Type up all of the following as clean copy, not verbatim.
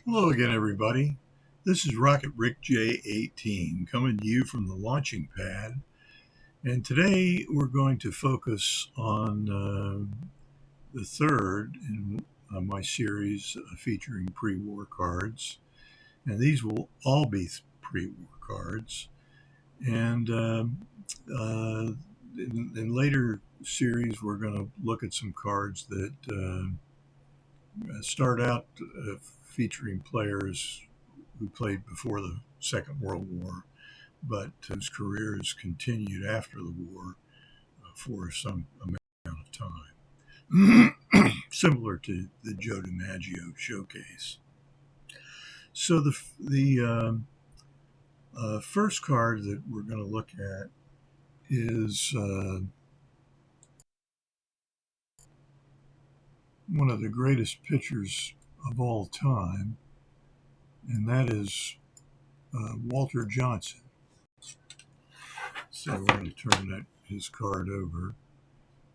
Hello again, everybody. This is Rocketrickj18 coming to you from the launching pad. And today we're going to focus on the third in my series featuring pre-war cards. And these will all be pre-war cards. And in later series, we're going to look at some cards that start out featuring players who played before the Second World War, but whose careers continued after the war for some amount of time, similar to the Joe DiMaggio showcase. So the first card that we're going to look at is one of the greatest pitchers of all time, and that is Walter Johnson. So we're going to turn his card over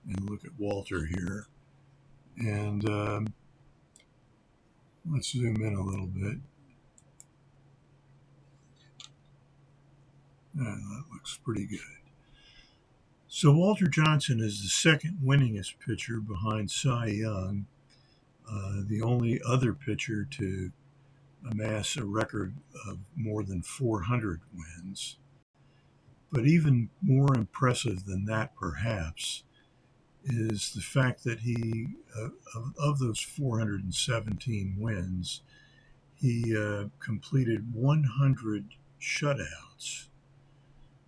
and look at Walter here. And let's zoom in a little bit. That looks pretty good. So Walter Johnson is the second winningest pitcher behind Cy Young, the only other pitcher to amass a record of more than 400 wins. But even more impressive than that, perhaps, is the fact that he, of those 417 wins, he completed 100 shutouts,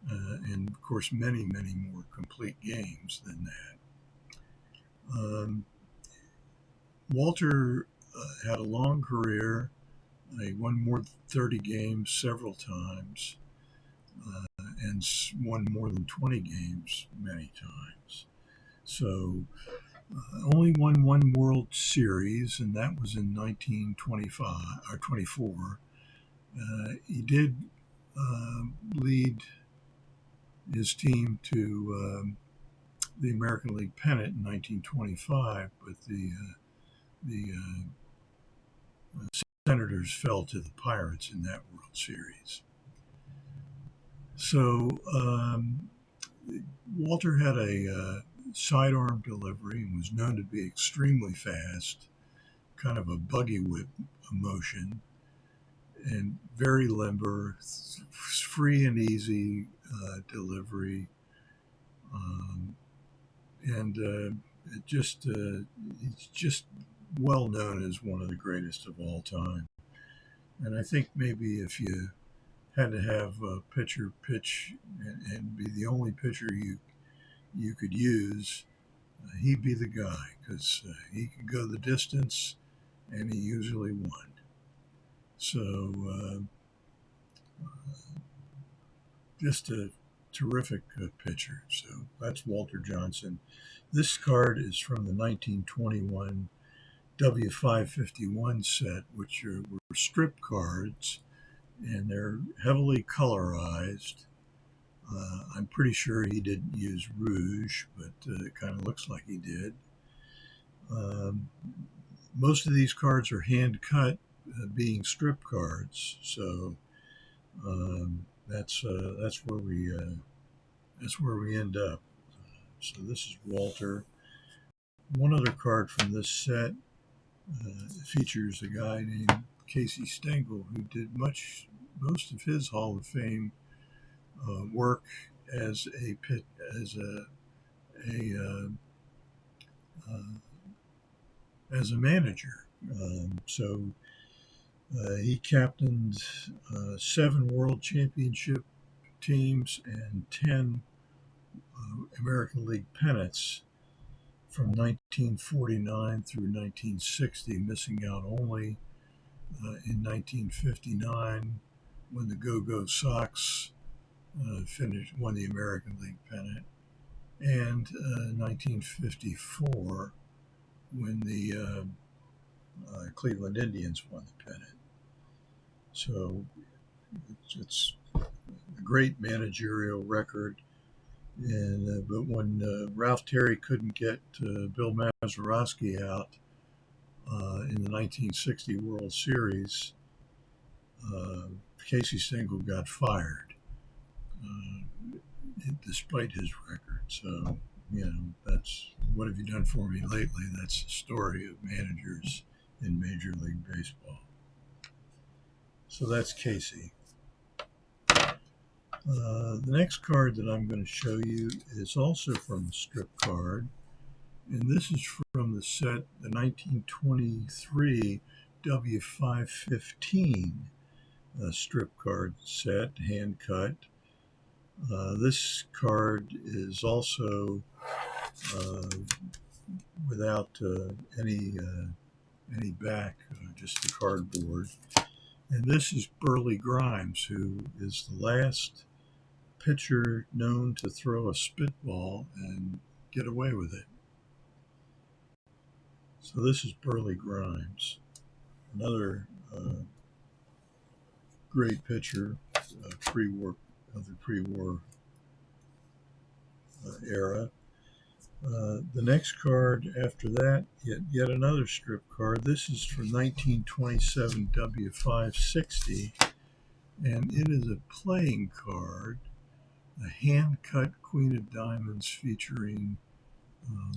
and of course many more complete games than that. Walter had a long career. He won more than 30 games several times, and won more than 20 games many times. So only won one World Series, and that was in 1925 or 24. He did lead his team to the American League pennant in 1925, but the Senators fell to the Pirates in that World Series. So Walter had a sidearm delivery and was known to be extremely fast, kind of a buggy whip motion, and very limber, free and easy delivery, and he's just well known as one of the greatest of all time. And I think maybe if you had to have a pitcher pitch and be the only pitcher you could use, he'd be the guy, because he could go the distance and he usually won. So just a terrific pitcher. So that's Walter Johnson. This card is from the 1921 W551 set, which were strip cards, and they're heavily colorized. I'm pretty sure he didn't use rouge, but it kind of looks like he did. Most of these cards are hand cut, being strip cards. So that's where we end up. So this is Walter. One other card from this set features a guy named Casey Stengel, who did most of his Hall of Fame work as a manager. So he captained 7 World Championship teams and 10 American League pennants from 1949 through 1960, missing out only in 1959 when the Go-Go Sox won the American League pennant, and 1954 when the Cleveland Indians won the pennant. So it's a great managerial record. But when Ralph Terry couldn't get Bill Mazeroski out in the 1960 World Series, Casey Stengel got fired despite his record. So, that's what have you done for me lately? That's the story of managers in Major League Baseball. So that's Casey. The next card that I'm going to show you is also from a strip card, and this is from the set, the 1923 W515 strip card set, hand cut. This card is also without any back, just the cardboard. And this is Burleigh Grimes, who is the last pitcher known to throw a spitball and get away with it. So this is Burleigh Grimes, another great pitcher, pre-war era. The next card after that, yet another strip card. This is from 1927 W560, and it is a playing card, a hand-cut Queen of Diamonds featuring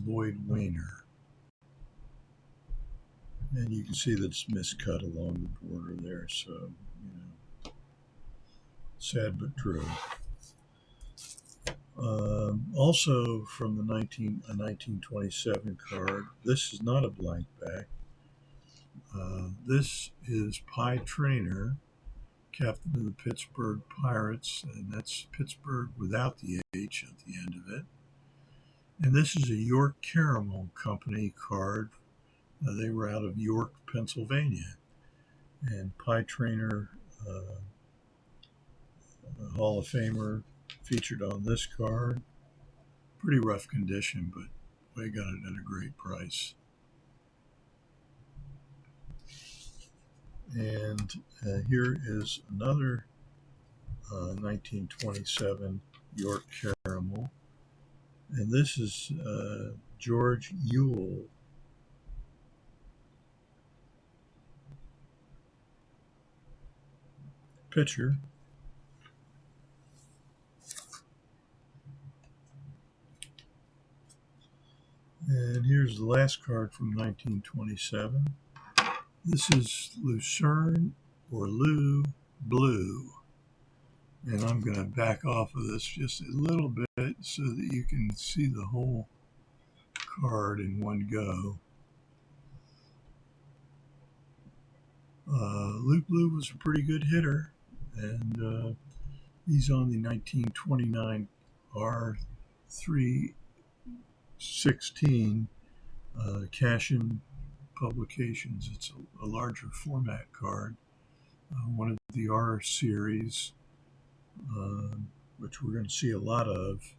Lloyd Waner. And you can see that it's miscut along the border there, so, sad but true. Also from the 1927 card, this is not a blank back. This is Traynor, captain of the Pittsburgh Pirates, and that's Pittsburgh without the H at the end of it. And this is a York Caramel Company card. They were out of York, Pennsylvania. And Traynor, Hall of Famer, featured on this card. Pretty rough condition, but we got it at a great price. And here is another 1927 York Caramel. And this is George Uhle. Pitcher. And here's the last card from 1927. This is Lucerne or Lou Blue. And I'm going to back off of this just a little bit so that you can see the whole card in one go. Luke Blue was a pretty good hitter, and he's on the 1929 R316 Kashin publications. It's a larger format card, one of the R series, which we're going to see a lot of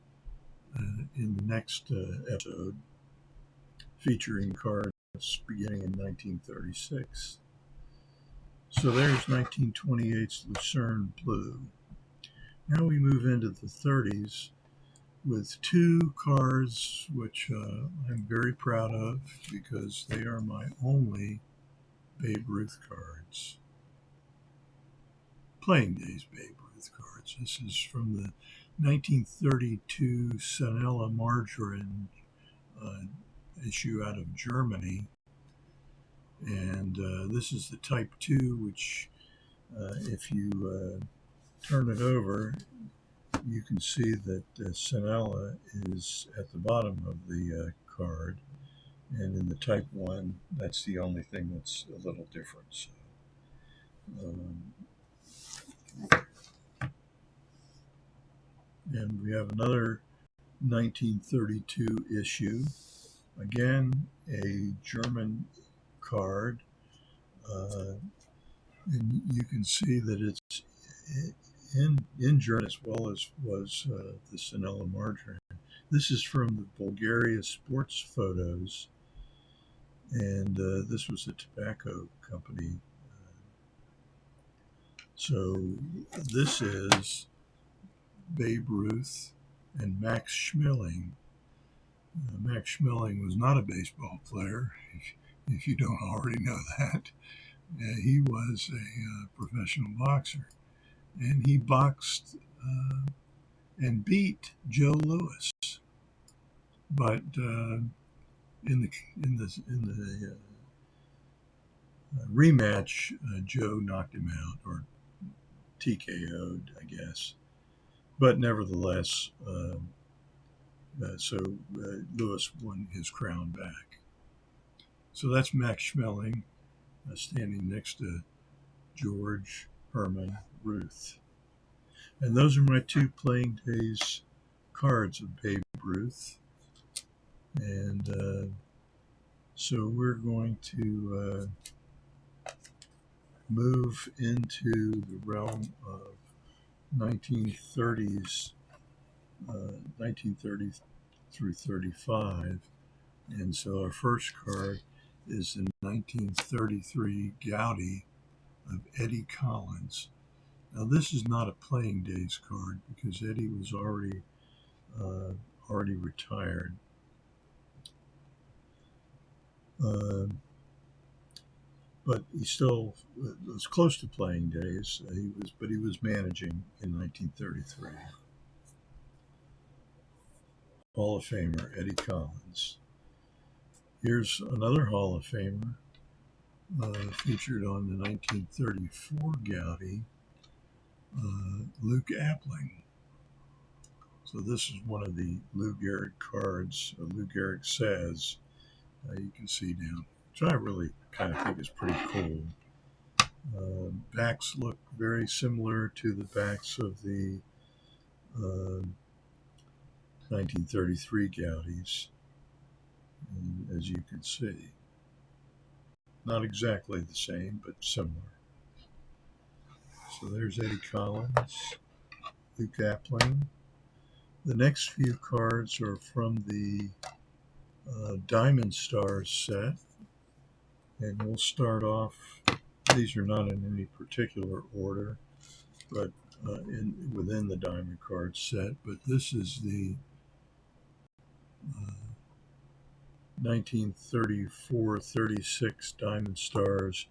in the next episode, featuring cards beginning in 1936. So there's 1928's Lucerne Blue. Now we move into the 30s with two cards which I'm very proud of because they are my only Babe Ruth cards. Playing days Babe Ruth cards. This is from the 1932 Sanella Margarine issue out of Germany. And this is the Type 2, which if you turn it over, you can see that Sanella is at the bottom of the card. And in the Type 1, that's the only thing that's a little different. So, and we have another 1932 issue. Again, a German card. And you can see that it's in German as well as was the Sanella Margarine. This is from the Bulgaria Sports Photos, and this was a tobacco company. So this is Babe Ruth and Max Schmeling. Max Schmeling was not a baseball player. if you don't already know that. He was a professional boxer, and he boxed and beat Joe Louis. But in the rematch, Joe knocked him out, or TKO'd, I guess. But nevertheless, Louis won his crown back. So that's Max Schmeling standing next to George, Herman, Ruth. And those are my 2 playing days cards of Babe Ruth. And so we're going to move into the realm of 1930s, 1930 through 35. And so our first card is the 1933 Goudey of Eddie Collins. Now this is not a playing days card because Eddie was already retired. But he still was close to playing days. He was managing in 1933. Hall of Famer Eddie Collins. Here's another Hall of Famer featured on the 1934 Goudey, Luke Appling. So this is one of the Lou Gehrig cards. Lou Gehrig says, you can see down, which I really kind of think is pretty cool. Backs look very similar to the backs of the 1933 Goudeys, as you can see. Not exactly the same, but similar. So there's Eddie Collins, Luke Appling. The next few cards are from the Diamond Stars set, and we'll start off. These are not in any particular order, but within the Diamond card set. But this is the 1934-36 Diamond Stars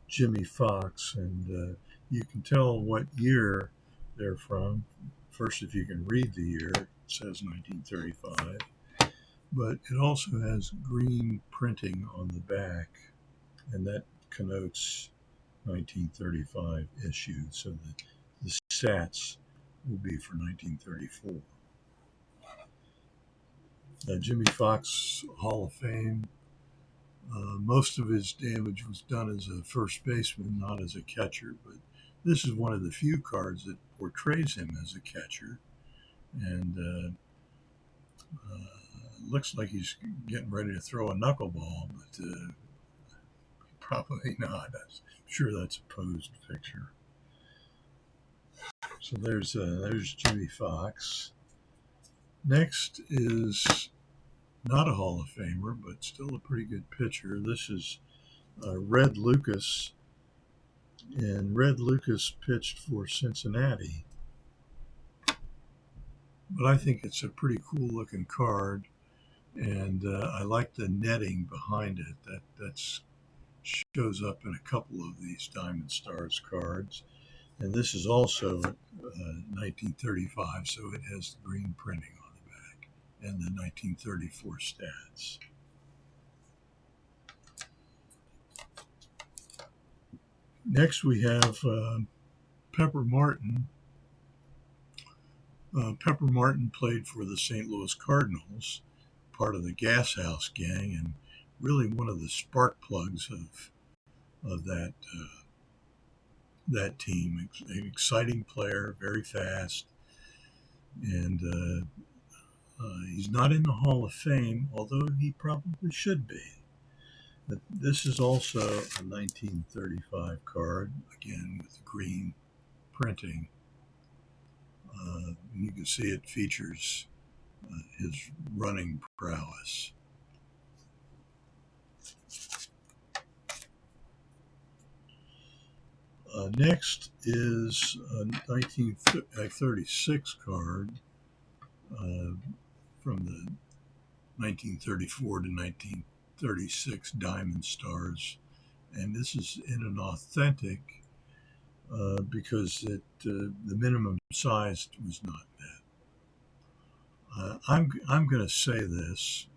Jimmie Foxx, and you can tell what year they're from. First, if you can read the year, it says 1935, but it also has green printing on the back, and that connotes 1935 issue, so the stats will be for 1934. Jimmie Foxx, Hall of Fame. Most of his damage was done as a first baseman, not as a catcher, but this is one of the few cards that portrays him as a catcher, and looks like he's getting ready to throw a knuckleball, but probably not. I'm sure that's a posed picture. So there's Jimmie Foxx. Next is not a Hall of Famer, but still a pretty good pitcher. This is Red Lucas, and Red Lucas pitched for Cincinnati. But I think it's a pretty cool looking card, and I like the netting behind it. That shows up in a couple of these Diamond Stars cards. And this is also 1935, so it has the green printing on the back and the 1934 stats. Next we have Pepper Martin. Pepper Martin played for the St. Louis Cardinals, part of the Gas House gang, and really one of the spark plugs of that team. An exciting player, very fast, and he's not in the Hall of Fame, although he probably should be. But this is also a 1935 card, again with the green printing. You can see it features his running prowess. Next is a 1936 card from the 1934 to 1936 Diamond Stars, and this is in an authentic because the minimum size was not met. I'm going to say this.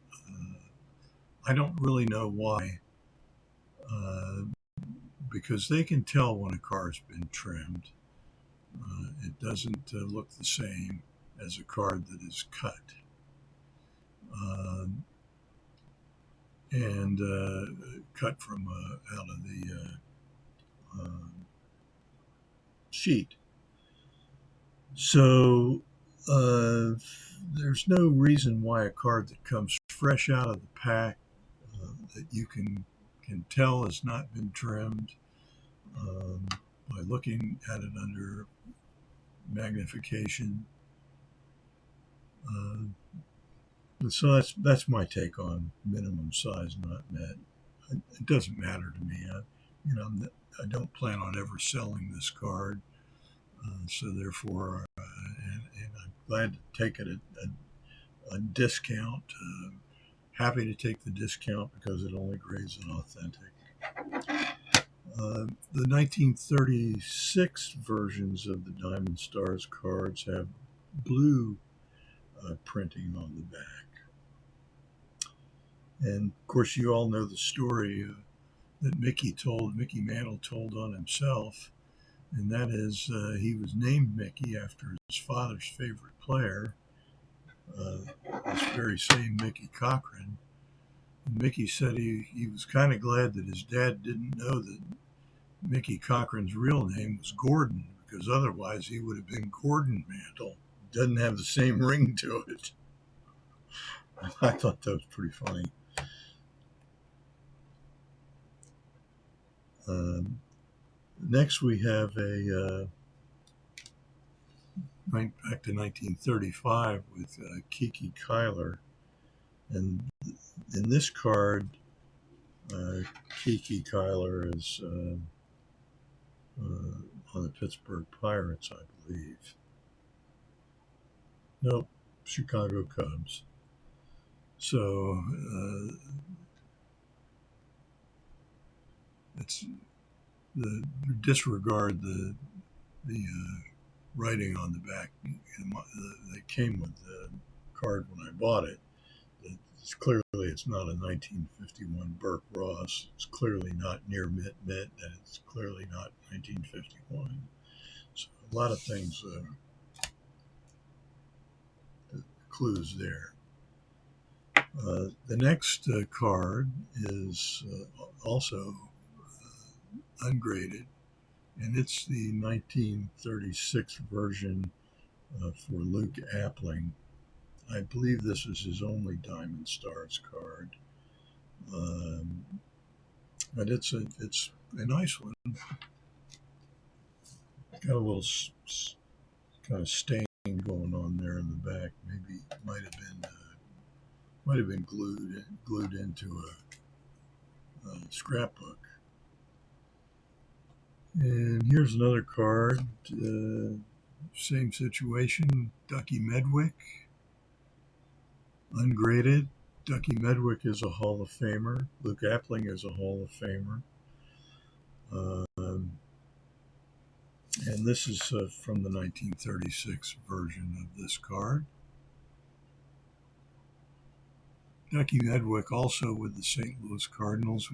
I don't really know why, because they can tell when a car's been trimmed. It doesn't look the same as a card that is cut. And cut from out of the sheet. So there's no reason why a card that comes fresh out of the pack that you can tell has not been trimmed by looking at it under magnification. So that's my take on minimum size not met. It doesn't matter to me. I don't plan on ever selling this card, so therefore, and I'm glad to take it at a discount. Happy to take the discount because it only grades an authentic. The 1936 versions of the Diamond Stars cards have blue printing on the back. And of course, you all know the story that Mickey Mantle told on himself, and that is he was named Mickey after his father's favorite player, this very same Mickey Cochran. And Mickey said he was kind of glad that his dad didn't know that Mickey Cochran's real name was Gordon, because otherwise he would have been Gordon Mantle. Doesn't have the same ring to it. I thought that was pretty funny. Next, we have a back to 1935 with Kiki Kyler, and in this card, Kiki Kyler is on the Pittsburgh Pirates, I believe. Nope, Chicago Cubs. So it's disregard the writing on the back that came with the card when I bought it. It's not a 1951 Burke Ross. It's clearly not near mint, and it's clearly not 1951. So a lot of things, clues there. The next card is also ungraded, and it's the 1936 version for Luke Appling. I believe this is his only Diamond Stars card, but it's a nice one. Got a little kind of stain going on there in the back. Maybe might have been glued into a scrapbook. And here's another card. Same situation. Ducky Medwick. Ungraded. Ducky Medwick is a Hall of Famer. Luke Appling is a Hall of Famer. And this is from the 1936 version of this card. Ducky Medwick, also with the St. Louis Cardinals,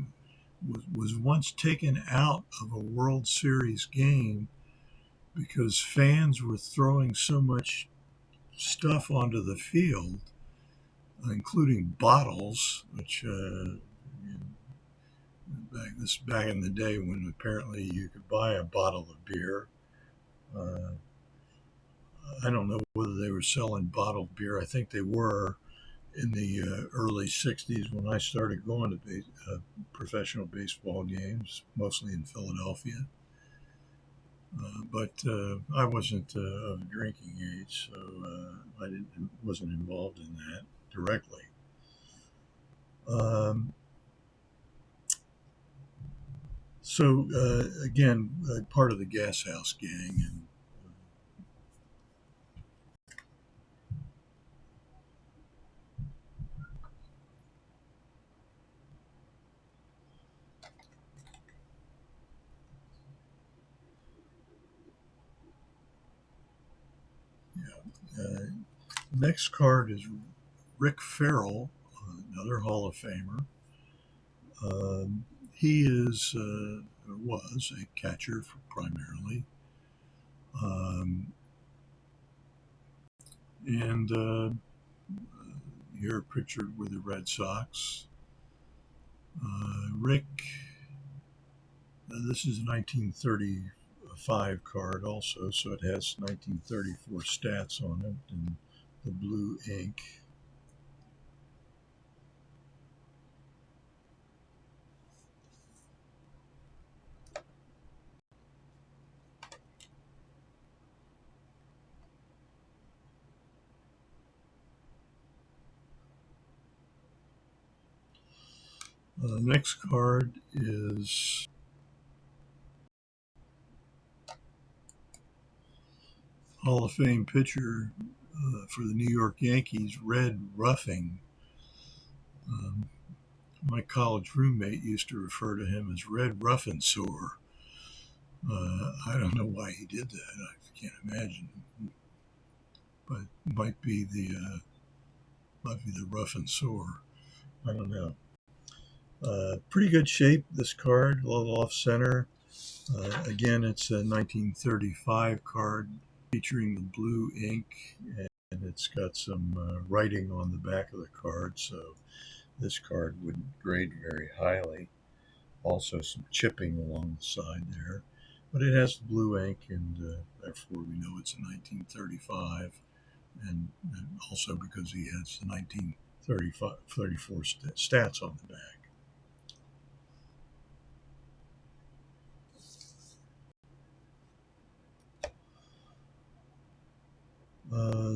was once taken out of a World Series game because fans were throwing so much stuff onto the field, including bottles, which back in the day when apparently you could buy a bottle of beer. I don't know whether they were selling bottled beer. I think they were in the early 60s when I started going to professional baseball games, mostly in Philadelphia. But I wasn't of drinking age, so I wasn't involved in that directly. So again, part of the Gas House gang, and Next card is Rick Farrell, another Hall of Famer. He was a catcher primarily. And here pictured with the Red Sox. Rick, this is a 1935 card also, so it has 1934 stats on it in the blue ink. The next card is Hall of Fame pitcher for the New York Yankees, Red Ruffing. My college roommate used to refer to him as Red Ruffin Sore. I don't know why he did that. I can't imagine. But it might be the Ruffin Sore. I don't know. Pretty good shape, this card, a little off center. Again, it's a 1935 card featuring the blue ink, and it's got some writing on the back of the card, so this card wouldn't grade very highly. Also some chipping along the side there, but it has the blue ink, and therefore we know it's a 1935, and also because he has the 1934 stats on the back.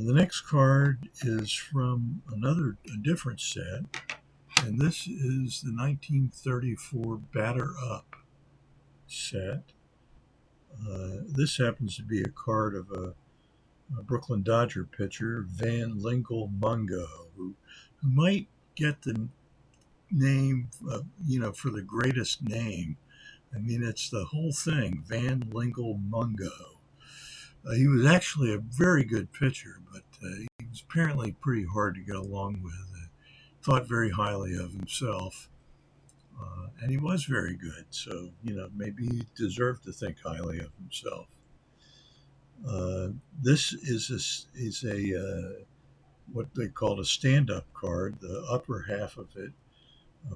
The next card is from a different set, and this is the 1934 Batter Up set. This happens to be a card of a Brooklyn Dodger pitcher, Van Lingle Mungo, who might get the name, for the greatest name. I mean, it's the whole thing, Van Lingle Mungo. He was actually a very good pitcher, but he was apparently pretty hard to get along with. Thought very highly of himself, and he was very good. So maybe he deserved to think highly of himself. This is a what they called a stand-up card. The upper half of it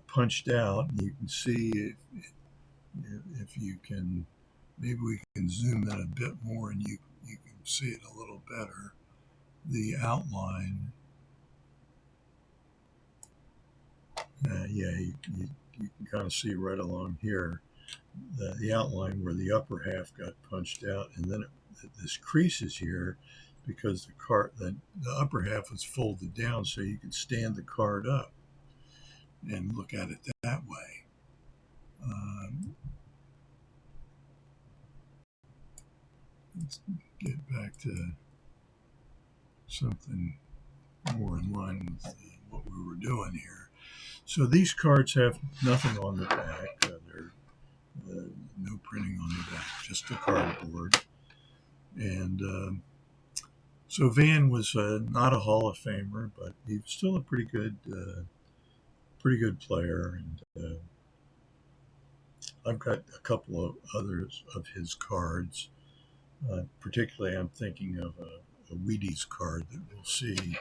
punched out, and you can see if you can. Maybe we can zoom in a bit more, and you can see it a little better. The outline. You can kind of see right along here the outline where the upper half got punched out, and then this creases here because the upper half was folded down so you could stand the card up and look at it that way. Let's get back to something more in line with what we were doing here. So these cards have nothing on the back. They're no printing on the back, just the cardboard. And so Van was not a Hall of Famer, but he was still a pretty good player. And I've got a couple of others of his cards. Particularly, I'm thinking of a Wheaties card that we'll see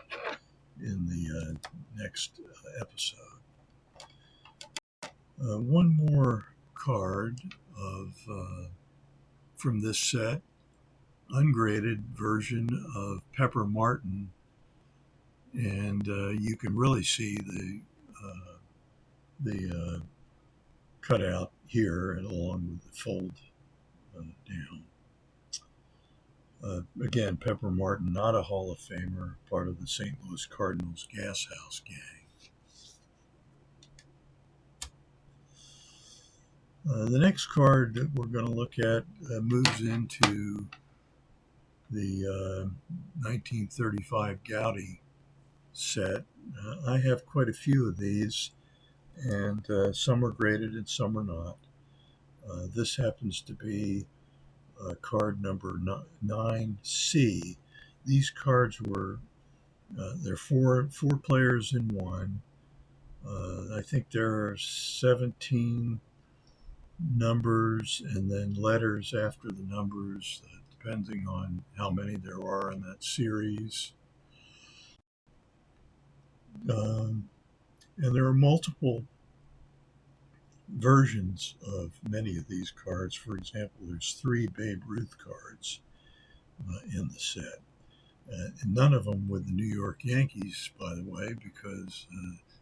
in the next episode. One more card from this set, ungraded version of Pepper Martin, and you can really see the cutout here and along with the fold down. Again, Pepper Martin, not a Hall of Famer, part of the St. Louis Cardinals Gas House gang. The next card that we're going to look at moves into the 1935 Goudey set. I have quite a few of these, and some are graded and some are not. This happens to be card number 9C, these cards were they're four players in one. I think there are 17 numbers and then letters after the numbers, depending on how many there are in that series. And there are multiple versions of many of these cards. For example, there's 3 Babe Ruth cards in the set. And none of them with the New York Yankees, by the way, because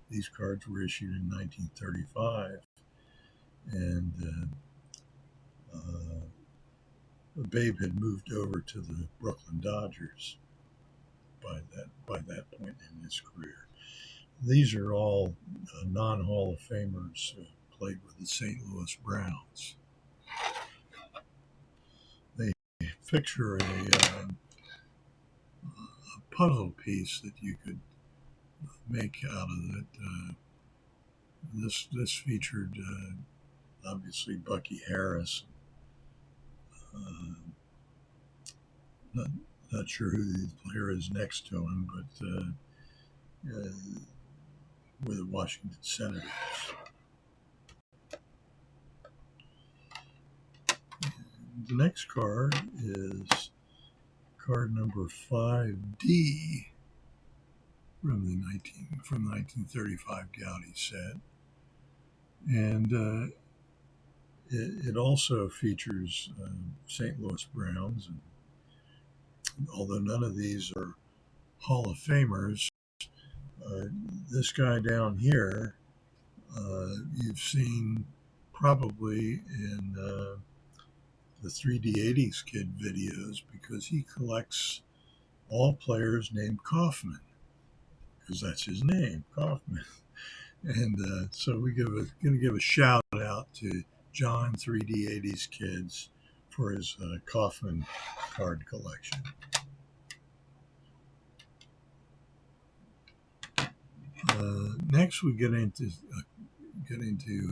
these cards were issued in 1935. And Babe had moved over to the Brooklyn Dodgers by that point in his career. These are all non-Hall of Famers who played with the St. Louis Browns. They picture a puzzle piece that you could make out of it. This featured obviously Bucky Harris. Not sure who the player is next to him, but with the Washington Senators. And the next card is card number 5D from the 1935 Goudey set, and it also features St. Louis Browns. And although none of these are Hall of Famers, this guy down here you've seen probably in the 3D80s Kid videos, because he collects all players named Coffman, because that's his name, Coffman. And so we're going to give a shout out to John 3D80s Kids for his Coffman card collection. Next, we get into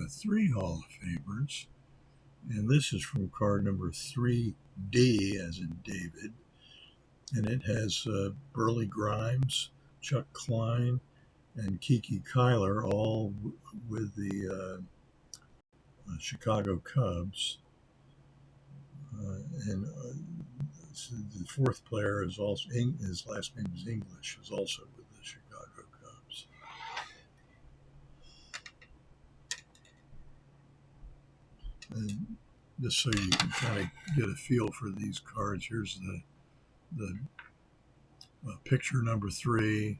3 Hall of Famers, and this is from card number 3D, as in David, and it has Burleigh Grimes, Chuck Klein, and Kiki Kyler, all with the Chicago Cubs. And the 4th player is also, his last name is English, is also with the Chicago Cubs. And just so you can kind of get a feel for these cards, here's the picture number 3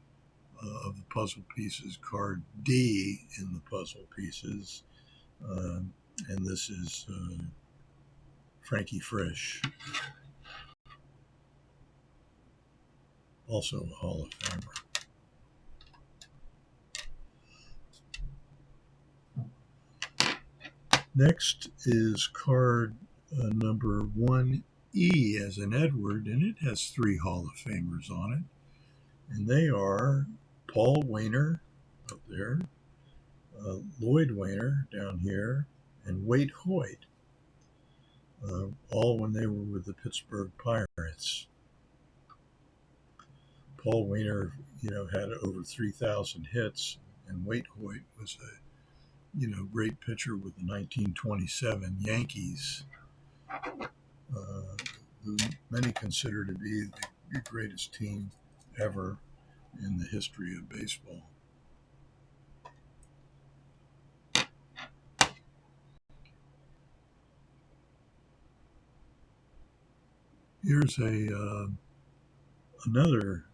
of the puzzle pieces, card D in the puzzle pieces, and this is Frankie Frisch, also a Hall of Famer. Next is card number 1E, as in Edward, and it has 3 Hall of Famers on it, and they are Paul Waner up there, Lloyd Waner down here, and Wade Hoyt, all when they were with the Pittsburgh Pirates. Paul Waner, had over 3,000 hits, and Wade Hoyt was a great pitcher with the 1927 Yankees, who many consider to be the greatest team ever in the history of baseball. Here's another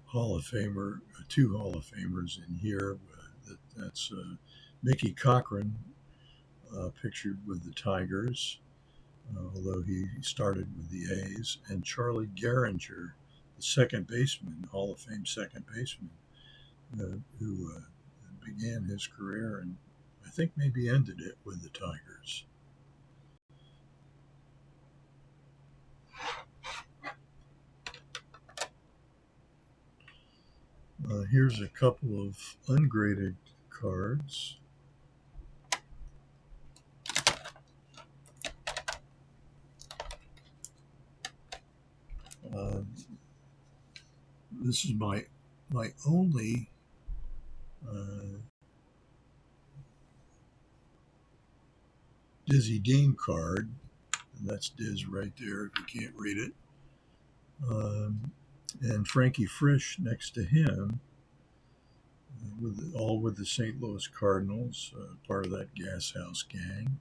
Hall of Famer, 2 Hall of Famers in here. That's Mickey Cochran, pictured with the Tigers, although he started with the A's, and Charlie Gehringer, the second baseman, Hall of Fame second baseman, who began his career and I think maybe ended it with the Tigers. Here's a couple of ungraded cards. this is my only Dizzy Dean card. And that's Diz right there if you can't read it. And Frankie Frisch next to him, with the St. Louis Cardinals, part of that Gas House gang.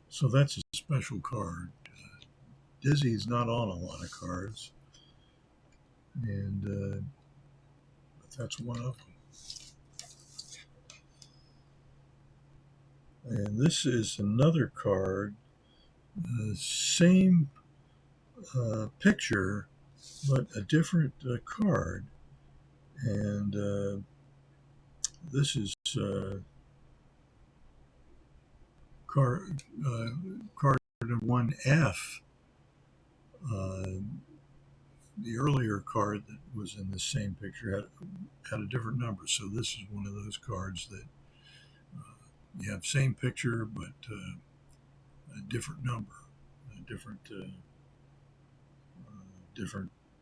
So that's a special card. Dizzy's not on a lot of cards, and but that's one of them. And this is another card, same picture, but a different card. And this is card of 1F. The earlier card that was in the same picture had a different number. So this is one of those cards that you have same picture but a different number, a different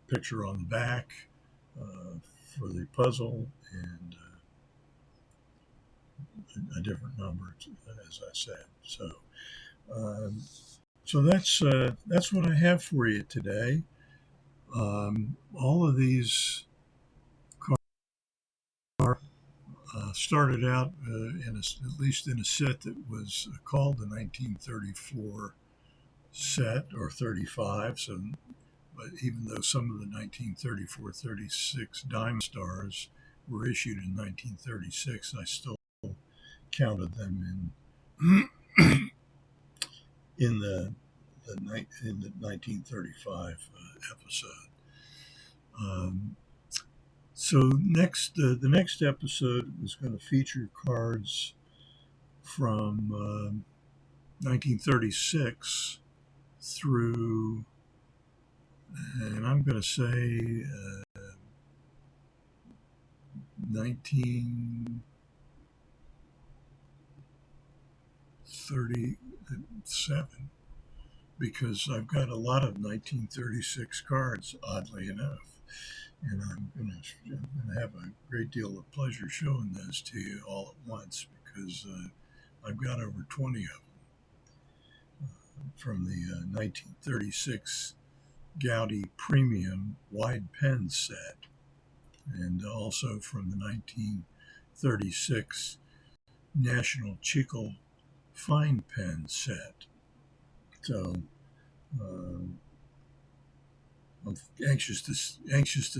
picture on the back for the puzzle, and a different number, as I said. So that's what I have for you today. All of these cards started out at least in a set that was called the 1934 set, or 35. So, but even though some of the 1934-36 Diamond Stars were issued in 1936, I still counted them in the 1935 episode. So the next episode is going to feature cards from 1936 through, and I'm going to say 1937, because I've got a lot of 1936 cards, oddly enough. And I'm going to have a great deal of pleasure showing those to you all at once, because I've got over 20 of them from the 1936 Goudey Premium Wide Pen set, and also from the 1936 National Chicle Fine Pen set. So I'm anxious to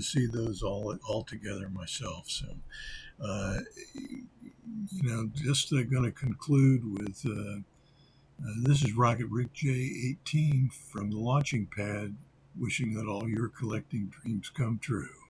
see those all together myself. So, just going to conclude with this is Rocketrickj18 from the launching pad, wishing that all your collecting dreams come true.